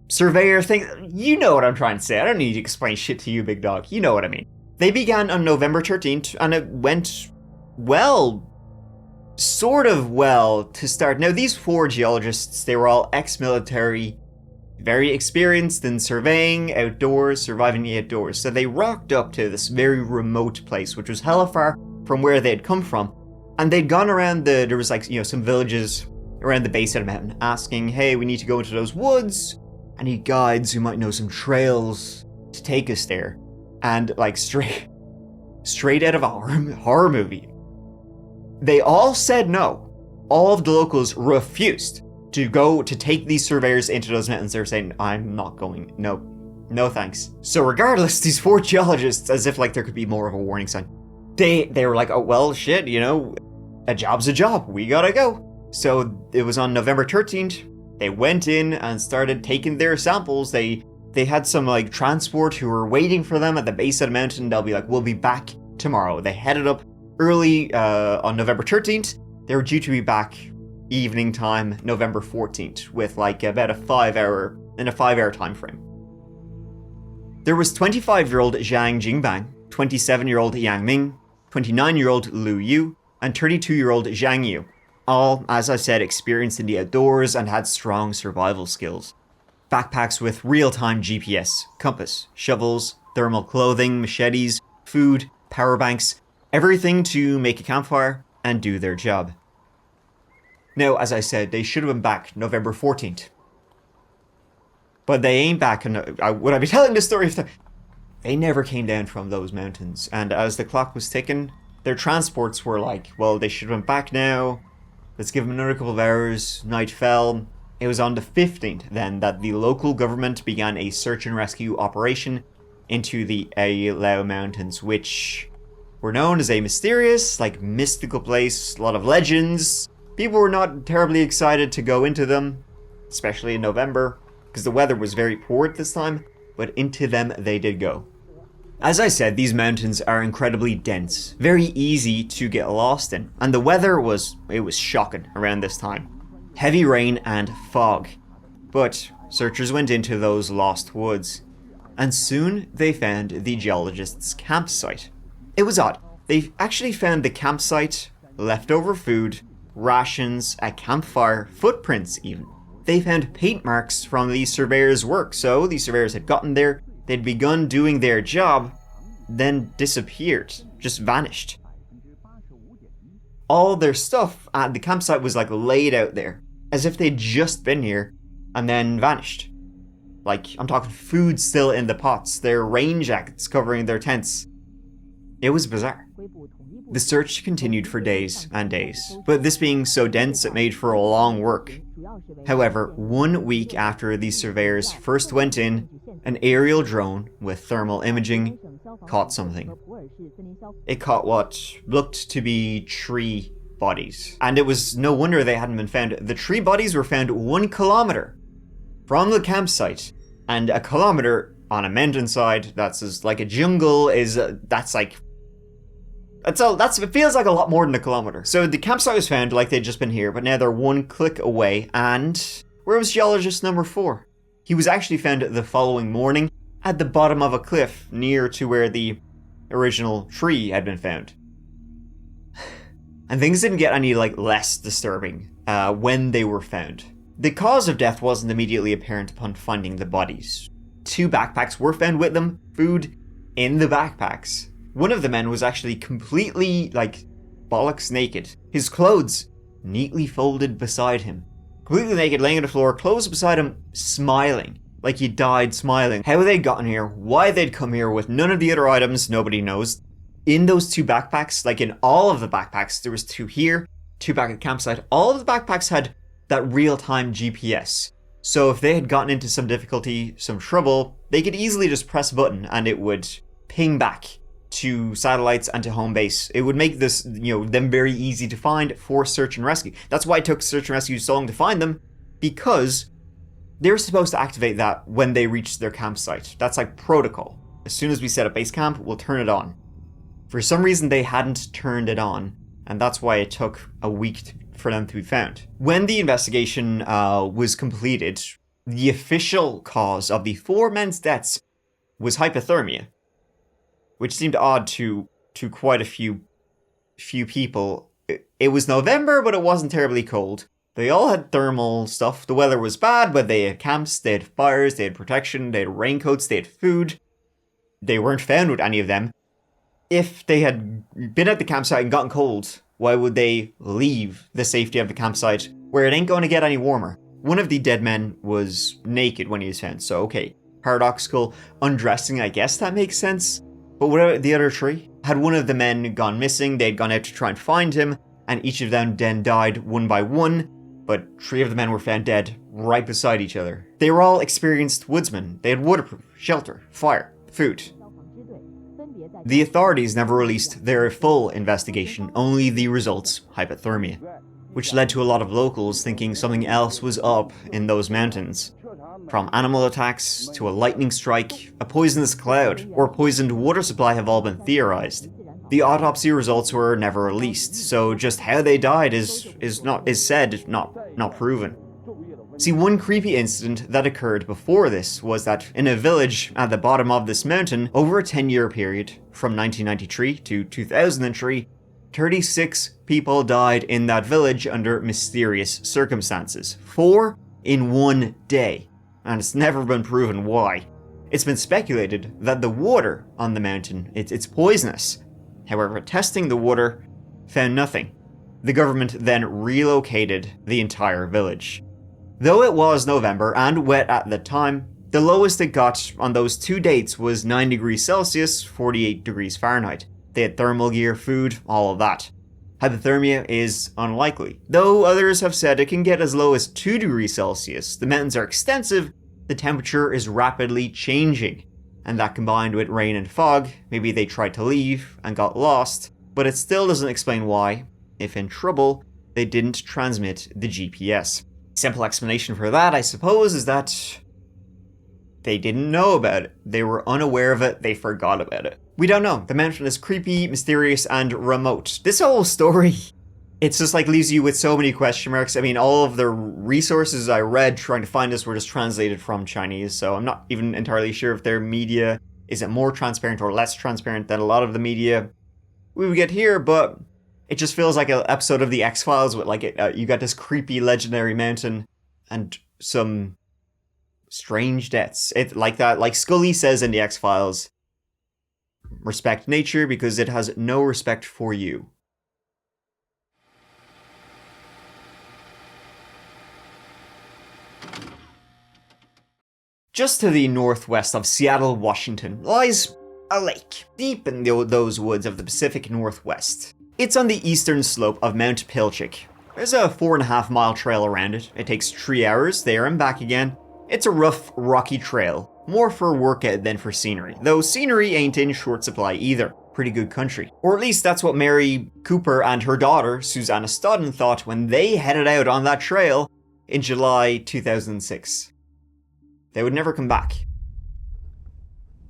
Speaker 3: surveyor thing. You know what I'm trying to say. I don't need to explain shit to you, big dog. You know what I mean. They began on November 13th, and it went sort of well to start. Now, these 4 geologists, they were all ex-military, very experienced in surveying, outdoors, surviving the outdoors. So they rocked up to this very remote place, which was hella far from where they'd come from. And they'd gone around there was some villages around the base of the mountain asking, hey, we need to go into those woods. I need guides who might know some trails to take us there. And straight out of a horror movie. They all said no. All of the locals refused to take these surveyors into those mountains. They're saying, I'm not going. No thanks. So regardless, these 4 geologists, as if there could be more of a warning sign, they were like, oh well, shit, a job's a job. We gotta go. So it was on November 13th. They went in and started taking their samples. They had some transport who were waiting for them at the base of the mountain. They'll be like, we'll be back tomorrow. They headed up early on November 13th. They were due to be back evening time, November 14th, with about a 5-hour time frame. There was 25-year-old Zhang Jingbang, 27-year-old Yang Ming, 29-year-old Lu Yu, and 32-year-old Zhang Yu. All, as I said, experienced in the outdoors and had strong survival skills. Backpacks with real-time GPS, compass, shovels, thermal clothing, machetes, food, power banks, everything to make a campfire and do their job. Now, as I said, they should have been back November 14th. But they ain't back. Would I be telling this story if they never came down from those mountains? And as the clock was ticking, their transports were well, they should have been back now. Let's give them another couple of hours. Night fell. It was on the 15th then that the local government began a search and rescue operation into the Ailao Mountains, which were known as a mysterious, mystical place. A lot of legends. People were not terribly excited to go into them, especially in November, because the weather was very poor at this time, but into them they did go. As I said, these mountains are incredibly dense, very easy to get lost in, and the weather was shocking around this time. Heavy rain and fog. But searchers went into those lost woods, and soon they found the geologists' campsite. It was odd. They actually found the campsite, leftover food, rations, a campfire, footprints even. They found paint marks from the surveyors' work, so the surveyors had gotten there, they'd begun doing their job, then disappeared, just vanished. All their stuff at the campsite was laid out there, as if they'd just been here, and then vanished. I'm talking food still in the pots, their rain jackets covering their tents. It was bizarre. The search continued for days and days, but this being so dense it made for a long work. However, 1 week after the surveyors first went in, an aerial drone with thermal imaging caught something. It caught what looked to be tree bodies. And it was no wonder they hadn't been found. The tree bodies were found 1 kilometer from the campsite, and a kilometer on a mountainside that's as like a jungle is it feels like a lot more than a kilometer. So the campsite was found like they'd just been here, but now they're 1 click away. And where was geologist number 4? He was actually found the following morning at the bottom of a cliff near to where the original tree had been found. And things didn't get any less disturbing when they were found. The cause of death wasn't immediately apparent upon finding the bodies. 2 backpacks were found with them, food in the backpacks. One of the men was actually completely, bollocks naked. His clothes neatly folded beside him. Completely naked, laying on the floor, clothes beside him, smiling. Like he died smiling. How they'd gotten here, why they'd come here with none of the other items, nobody knows. In those 2 backpacks, in all of the backpacks, there was 2 here, 2 back at the campsite. All of the backpacks had that real-time GPS. So if they had gotten into some difficulty, some trouble, they could easily just press a button and it would ping back to satellites and to home base. It would make this, them very easy to find for search and rescue. That's why it took search and rescue so long to find them, because they're supposed to activate that when they reach their campsite. That's protocol. As soon as we set up base camp, we'll turn it on. For some reason, they hadn't turned it on, and that's why it took a week for them to be found. When the investigation was completed, the official cause of the 4 men's deaths was hypothermia, which seemed odd to quite a few people. It was November, but it wasn't terribly cold. They all had thermal stuff. The weather was bad, but they had camps, they had fires, they had protection, they had raincoats, they had food. They weren't found with any of them. If they had been at the campsite and gotten cold, why would they leave the safety of the campsite where it ain't going to get any warmer? One of the dead men was naked when he was found, so okay. Paradoxical undressing, I guess that makes sense. But what about the other 3? Had one of the men gone missing, they'd gone out to try and find him, and each of them then died one by one, but 3 of the men were found dead right beside each other. They were all experienced woodsmen. They had waterproof, shelter, fire, food. The authorities never released their full investigation, only the results, hypothermia, which led to a lot of locals thinking something else was up in those mountains. From animal attacks to a lightning strike, a poisonous cloud, or poisoned water supply have all been theorized. The autopsy results were never released, so just how they died is not proven. See, one creepy incident that occurred before this was that in a village at the bottom of this mountain, over a 10-year period, from 1993 to 2003, 36 people died in that village under mysterious circumstances. 4 in 1 day. And it's never been proven why. It's been speculated that the water on the mountain, it's poisonous. However, testing the water found nothing. The government then relocated the entire village. Though it was November and wet at the time, the lowest it got on those 2 dates was 9 degrees Celsius, 48 degrees Fahrenheit. They had thermal gear, food, all of that. Hypothermia is unlikely, though others have said it can get as low as 2 degrees Celsius. The mountains are extensive, the temperature is rapidly changing, and that combined with rain and fog, maybe they tried to leave and got lost, but it still doesn't explain why, if in trouble, they didn't transmit the GPS. Simple explanation for that, I suppose, is that they didn't know about it. They were unaware of it, they forgot about it. We don't know. The mountain is creepy, mysterious, and remote. This whole story, it's just leaves you with so many question marks. I mean, all of the resources I read trying to find this were just translated from Chinese, so I'm not even entirely sure if their media is it more transparent or less transparent than a lot of the media we would get here, but it just feels like an episode of the X-Files with you got this creepy legendary mountain and some strange deaths. It like Scully says in the X-Files, respect nature because it has no respect for you. Just to the northwest of Seattle, Washington, lies a lake, deep in those woods of the Pacific Northwest. It's on the eastern slope of Mount Pilchuck. There's a 4.5 mile trail around it. It takes 3 hours there and back again. It's a rough, rocky trail, more for workout than for scenery, though scenery ain't in short supply either. Pretty good country. Or at least that's what Mary Cooper and her daughter, Susanna Studden, thought when they headed out on that trail in July 2006. They would never come back.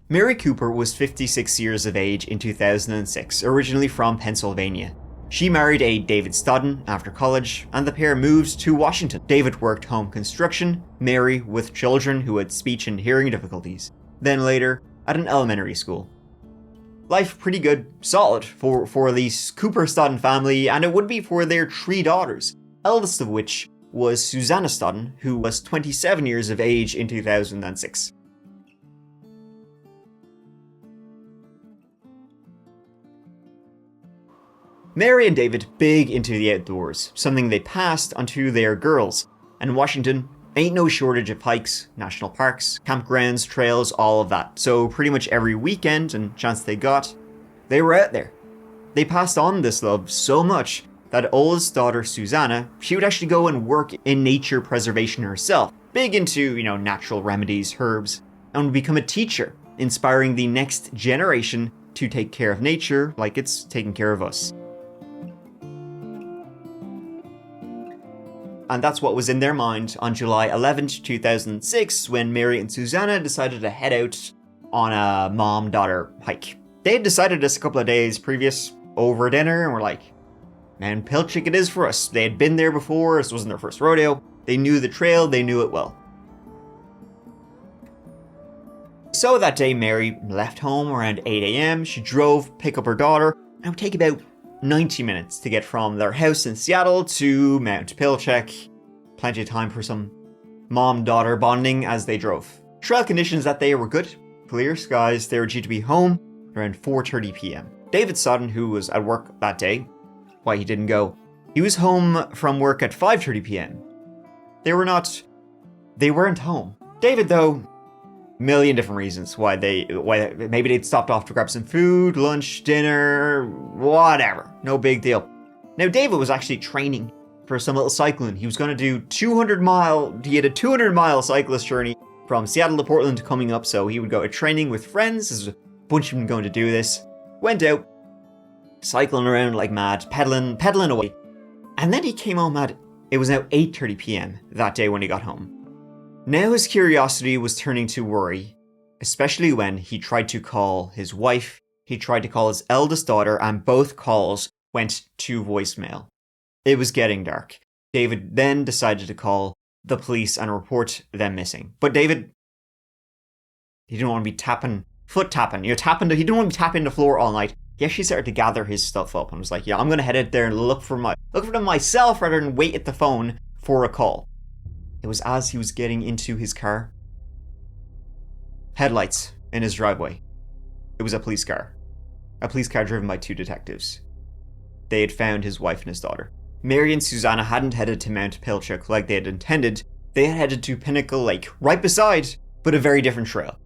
Speaker 3: Mary Cooper was 56 years of age in 2006, originally from Pennsylvania. She married a David Studden after college, and the pair moved to Washington. David worked home construction, Mary with children who had speech and hearing difficulties, then later at an elementary school. Life pretty good, solid for the Cooper Studden family, and it would be for their 3 daughters, eldest of which was Susanna Studden, who was 27 years of age in 2006. Mary and David big into the outdoors, something they passed onto their girls, and Washington ain't no shortage of hikes, national parks, campgrounds, trails, all of that, so pretty much every weekend and chance they got, they were out there. They passed on this love so much that oldest daughter Susanna, she would actually go and work in nature preservation herself, big into, natural remedies, herbs, and would become a teacher, inspiring the next generation to take care of nature like it's taking care of us. And that's what was in their mind on July 11th, 2006, when Mary and Susanna decided to head out on a mom-daughter hike. They had decided this a couple of days previous over dinner and were like, man, Pilchuck it is for us. They had been there before, this wasn't their first rodeo. They knew the trail, they knew it well. So that day, Mary left home around 8 a.m. She drove, pick up her daughter, and it would take about 90 minutes to get from their house in Seattle to Mount Pilchuck. Plenty of time for some mom-daughter bonding as they drove. Trail conditions that day were good. Clear skies, they were due to be home around 4:30 p.m. David Studden, who was at work that day, why he didn't go, he was home from work at 5:30 p.m. They weren't home. David, though, million different reasons why maybe they'd stopped off to grab some food, lunch, dinner, whatever. No big deal. Now, David was actually training for some little cycling. He was going to do he had a 200-mile cyclist journey from Seattle to Portland coming up, so he would go to training with friends. There's a bunch of them going to do this. Went out, cycling around like mad, pedaling away. And then he came home it was now 8:30 p.m. that day when he got home. Now his curiosity was turning to worry, especially when he tried to call his wife, he tried to call his eldest daughter, and both calls went to voicemail. It was getting dark. David then decided to call the police and report them missing. But David, he didn't want to be foot tapping. He didn't want to be tapping the floor all night. He actually started to gather his stuff up and was like, yeah, I'm going to head out there and look for them myself rather than wait at the phone for a call. It was as he was getting into his car. Headlights in his driveway. It was a police car. A police car driven by 2 detectives. They had found his wife and his daughter. Mary and Susanna hadn't headed to Mount Pilchuck like they had intended. They had headed to Pinnacle Lake, right beside, but a very different trail.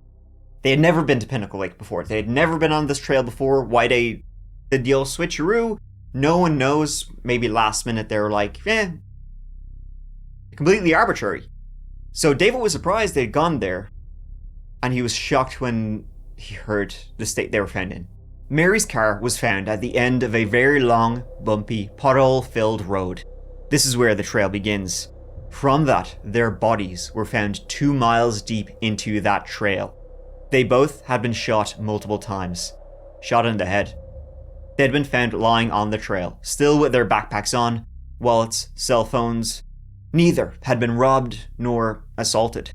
Speaker 3: They had never been to Pinnacle Lake before. They had never been on this trail before. Why they did the old switcheroo, no one knows. Maybe last minute they were like, completely arbitrary. So David was surprised they'd gone there, and he was shocked when he heard the state they were found in. Mary's car was found at the end of a very long, bumpy, pothole-filled road. This is where the trail begins. From that, their bodies were found 2 miles deep into that trail. They both had been shot multiple times. Shot in the head. They had been found lying on the trail, still with their backpacks on, wallets, cell phones. Neither had been robbed nor assaulted.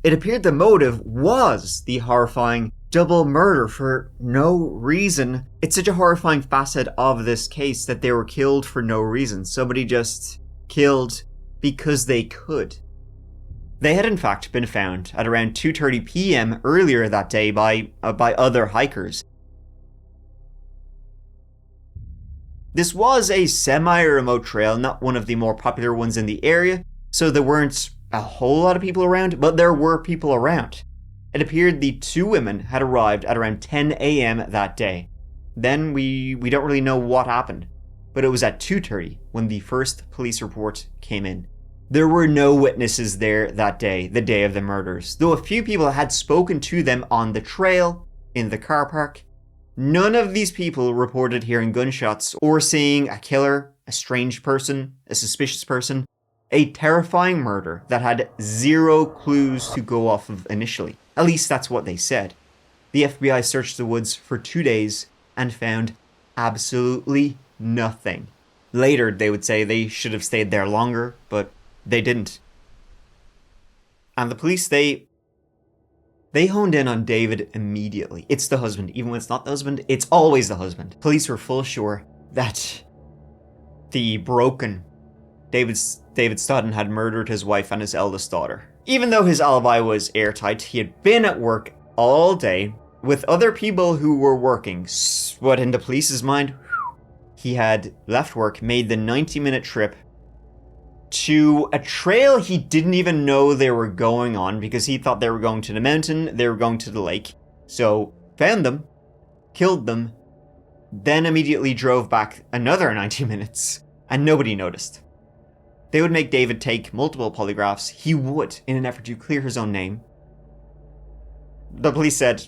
Speaker 3: It appeared the motive was the horrifying double murder for no reason. It's such a horrifying facet of this case that they were killed for no reason. Somebody just killed because they could. They had in fact been found at around 2:30 p.m. earlier that day by other hikers. This was a semi-remote trail, not one of the more popular ones in the area, so there weren't a whole lot of people around, but there were people around. It appeared the two women had arrived at around 10 a.m. that day. Then we don't really know what happened, but it was at 2:30 when the first police report came in. There were no witnesses there that day, the day of the murders, though a few people had spoken to them on the trail, in the car park. None of these people reported hearing gunshots or seeing a killer, a strange person, a suspicious person, a terrifying murder that had zero clues to go off of initially. At least that's what they said. The FBI searched the woods for 2 days and found absolutely nothing. Later, they would say they should have stayed there longer, but they didn't. And the police, they honed in on David immediately. It's the husband. Even when it's not the husband, it's always the husband. Police were full sure that the broken David Stodden had murdered his wife and his eldest daughter. Even though his alibi was airtight, he had been at work all day with other people who were working. But in the police's mind, he had left work, made the 90-minute trip to a trail he didn't even know they were going on because he thought they were going to the mountain, they were going to the lake. So, found them, killed them, then immediately drove back another 90 minutes, and nobody noticed. They would make David take multiple polygraphs. He would, in an effort to clear his own name. The police said,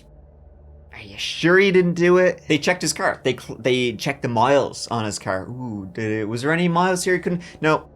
Speaker 3: "Are you sure he didn't do it?" They checked his car. They checked the miles on his car. Ooh, was there any miles here he couldn't? No.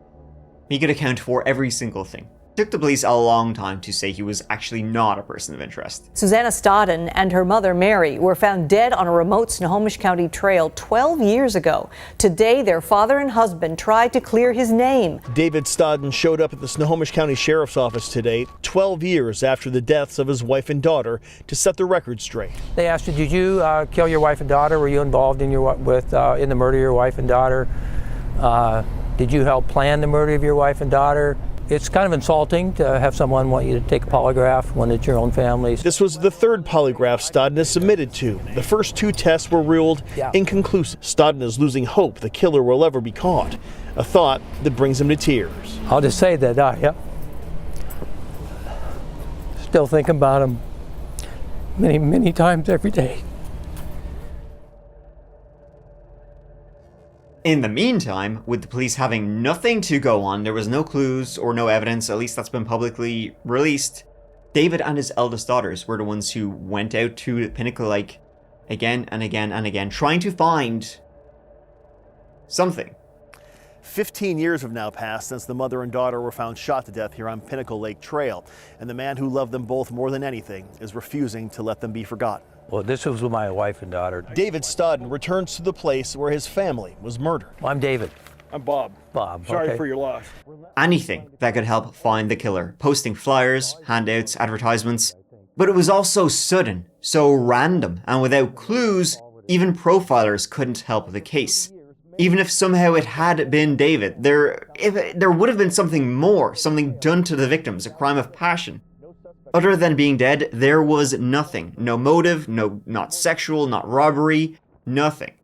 Speaker 3: He could account for every single thing. It took the police a long time to say he was actually not a person of interest.
Speaker 7: Susanna Stodden and her mother Mary were found dead on a remote Snohomish County trail 12 years ago. Today, their father and husband tried to clear his name.
Speaker 4: David Stodden showed up at the Snohomish County Sheriff's Office today, 12 years after the deaths of his wife and daughter, to set the record straight.
Speaker 8: They asked you, did you kill your wife and daughter? Were you involved in in the murder of your wife and daughter? Did you help plan the murder of your wife and daughter? It's kind of insulting to have someone want you to take a polygraph when it's your own family.
Speaker 4: This was the third polygraph Stodden has submitted to. The first two tests were ruled inconclusive. Stodden is losing hope the killer will ever be caught, a thought that brings him to tears.
Speaker 8: I'll just say that I still think about him many, many times every day.
Speaker 3: In the meantime, with the police having nothing to go on, there was no clues or no evidence, at least that's been publicly released, David and his eldest daughters were the ones who went out to Pinnacle Lake again and again and again, trying to find something.
Speaker 4: 15 years have now passed since the mother and daughter were found shot to death here on Pinnacle Lake Trail, and the man who loved them both more than anything is refusing to let them be forgotten.
Speaker 8: Well, this was with my wife and daughter.
Speaker 4: David Stodden returns to the place where his family was murdered.
Speaker 8: Well, I'm David.
Speaker 9: I'm Bob.
Speaker 8: Bob.
Speaker 9: Sorry
Speaker 8: okay.
Speaker 9: for your loss.
Speaker 3: Anything that could help find the killer, posting flyers, handouts, advertisements. But it was all so sudden, so random, and without clues, even profilers couldn't help the case. Even if somehow it had been David, there would have been something more, something done to the victims, a crime of passion. Other than being dead, there was nothing. No motive, not sexual, not robbery, nothing.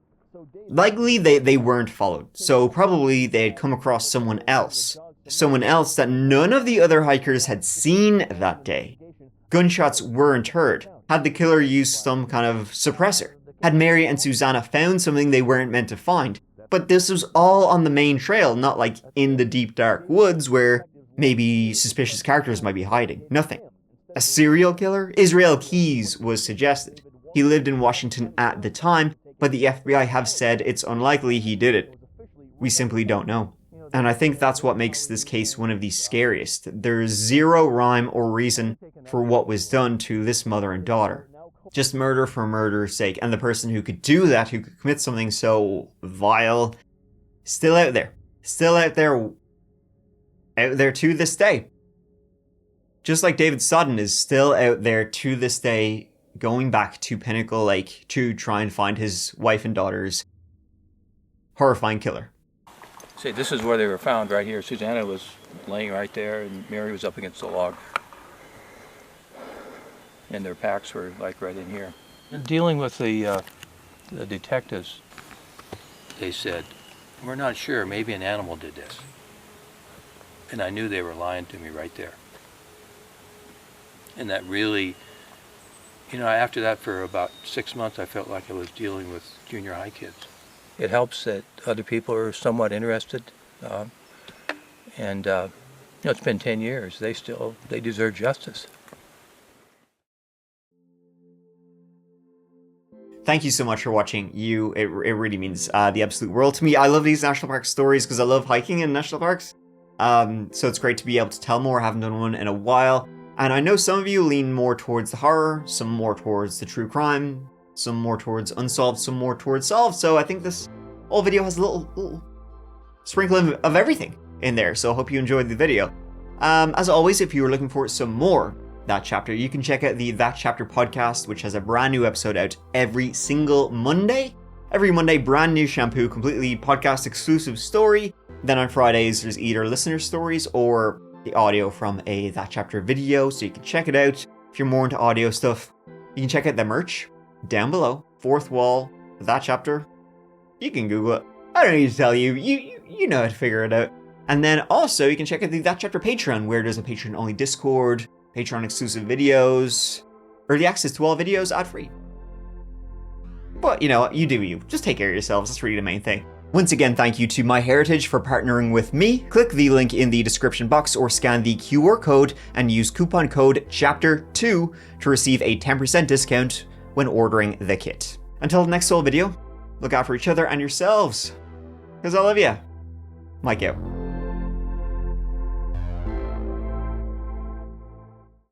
Speaker 3: Likely they weren't followed, so probably they had come across someone else. Someone else that none of the other hikers had seen that day. Gunshots weren't heard. Had the killer used some kind of suppressor? Had Mary and Susanna found something they weren't meant to find? But this was all on the main trail, not like in the deep dark woods where maybe suspicious characters might be hiding. Nothing. A serial killer? Israel Keyes was suggested. He lived in Washington at the time, but the FBI have said it's unlikely he did it. We simply don't know. And I think that's what makes this case one of the scariest. There's zero rhyme or reason for what was done to this mother and daughter. Just murder for murder's sake. And the person who could do that, who could commit something so vile, still out there. Still out there to this day. Just like David Stodden is still out there to this day, going back to Pinnacle Lake to try and find his wife and daughter's horrifying killer.
Speaker 8: See, this is where they were found, right here. Susanna was laying right there, and Mary was up against the log. And their packs were like right in here. Dealing with the detectives, they said, we're not sure, maybe an animal did this. And I knew they were lying to me right there. And that really You know, after that, for about 6 months, I felt like I was dealing with junior high kids. It helps that other people are somewhat interested, and you know, it's been 10 years. They deserve justice.
Speaker 3: Thank you so much for watching. It really means the absolute world to me. I love these national park stories because I love hiking in national parks. So it's great to be able to tell more. I haven't done one in a while. And I know some of you lean more towards the horror, some more towards the true crime, some more towards Unsolved, some more towards Solved. So I think this whole video has a little sprinkle of everything in there. So I hope you enjoyed the video. As always, if you are looking for some more That Chapter, you can check out the That Chapter podcast, which has a brand new episode out every single Monday. Every Monday, brand new shampoo, completely podcast exclusive story. Then on Fridays, there's either listener stories or the audio from a That Chapter video, so you can check it out. If you're more into audio stuff, you can check out the merch down below. Fourth wall, That Chapter. You can Google it. I don't need to tell you. You know how to figure it out. And then also, you can check out the That Chapter Patreon, where there's a Patreon-only Discord, Patreon exclusive videos, early access to all videos ad-free. But you know, you do you. Just take care of yourselves. That's really the main thing. Once again, thank you to MyHeritage for partnering with me. Click the link in the description box or scan the QR code and use coupon code CHAPTER2 to receive a 10% discount when ordering the kit. Until the next sole video, look out for each other and yourselves. Because I love you. Mike out.